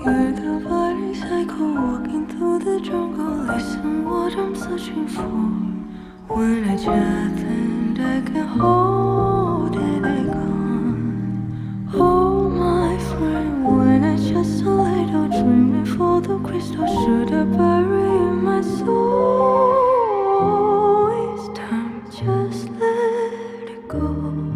You're the violent psycho walking through the jungle. Listen what I'm searching for. When I jump and I can hold it again. Oh my friend, when I just a little dreaming for the crystal, should I bury my soul? It's time, just let it go.